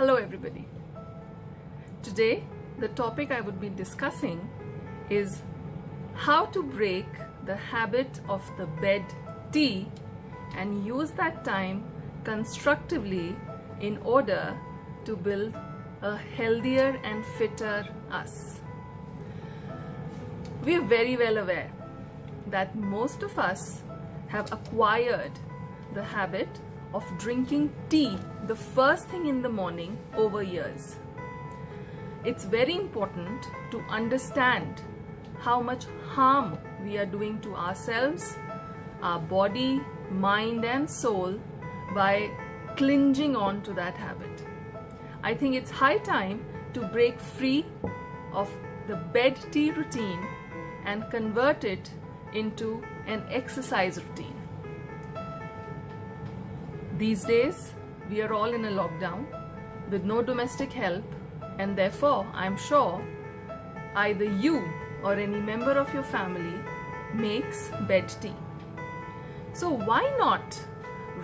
Hello everybody. Today the topic I would be discussing is how to break the habit of the bed tea and use that time constructively in order to build a healthier and fitter us. We are very well aware that most of us have acquired the habit of drinking tea the first thing in the morning over years. It's very important to understand how much harm we are doing to ourselves, our body, mind and soul by clinging on to that habit. I think it's high time to break free of the bed tea routine and convert it into an exercise routine. These days, we are all in a lockdown with no domestic help, and therefore, I'm sure either you or any member of your family makes bed tea. So why not,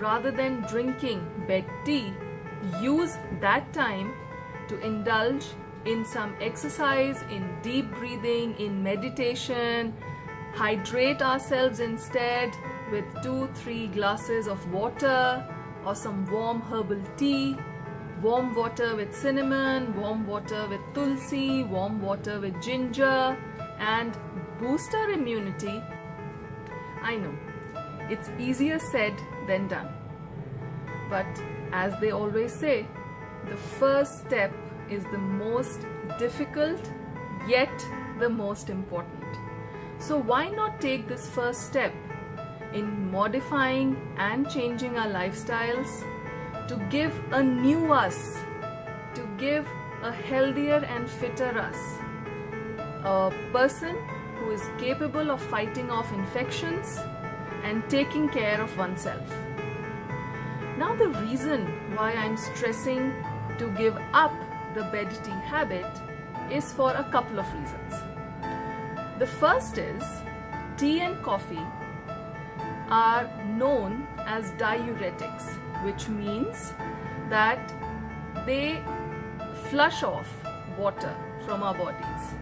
rather than drinking bed tea, use that time to indulge in some exercise, in deep breathing, in meditation, hydrate ourselves instead with 2-3 glasses of water, or some warm herbal tea, warm water with cinnamon, warm water with tulsi, warm water with ginger, and boost our immunity. I know, it's easier said than done. But as they always say, the first step is the most difficult, yet the most important. So why not take this first step in modifying and changing our lifestyles to give a new us, to give a healthier and fitter us, a person who is capable of fighting off infections and taking care of oneself. Now the reason why I'm stressing to give up the bed tea habit is for a couple of reasons. The first is tea and coffee are known as diuretics, which means that they flush off water from our bodies.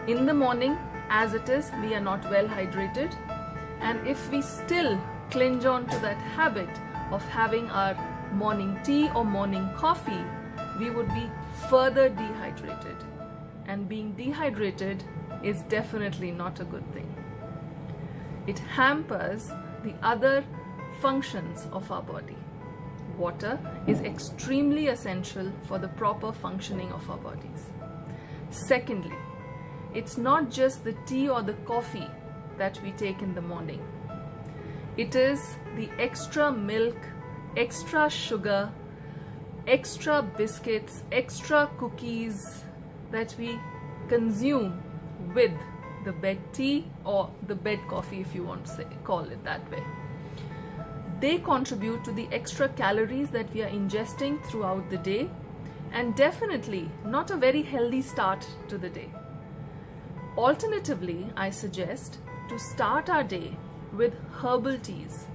In the morning, as it is, we are not well hydrated, and if we still cling on to that habit of having our morning tea or morning coffee, we would be further dehydrated, and being dehydrated is definitely not a good thing. It hampers the other functions of our body. Water is extremely essential for the proper functioning of our bodies. Secondly, it's not just the tea or the coffee that we take in the morning. It is the extra milk, extra sugar, extra biscuits, extra cookies that we consume with the bed tea or the bed coffee, if you want to call it that way. They contribute to the extra calories that we are ingesting throughout the day, and definitely not a very healthy start to the day. Alternatively, I suggest to start our day with herbal teas,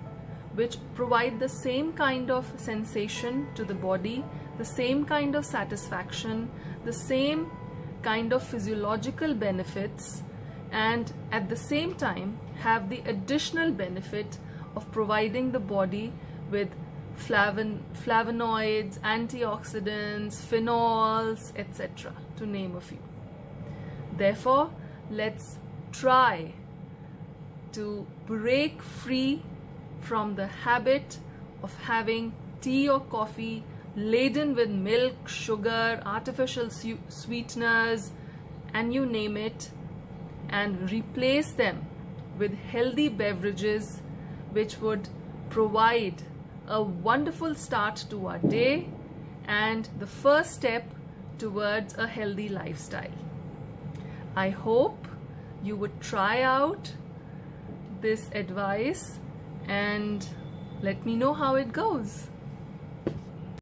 which provide the same kind of sensation to the body, the same kind of satisfaction, the same kind of physiological benefits, and at the same time have the additional benefit of providing the body with flavonoids, antioxidants, phenols, etc., to name a few. Therefore, let's try to break free from the habit of having tea or coffee laden with milk, sugar, artificial sweeteners, and you name it, and replace them with healthy beverages which would provide a wonderful start to our day and the first step towards a healthy lifestyle. I hope you would try out this advice and let me know how it goes.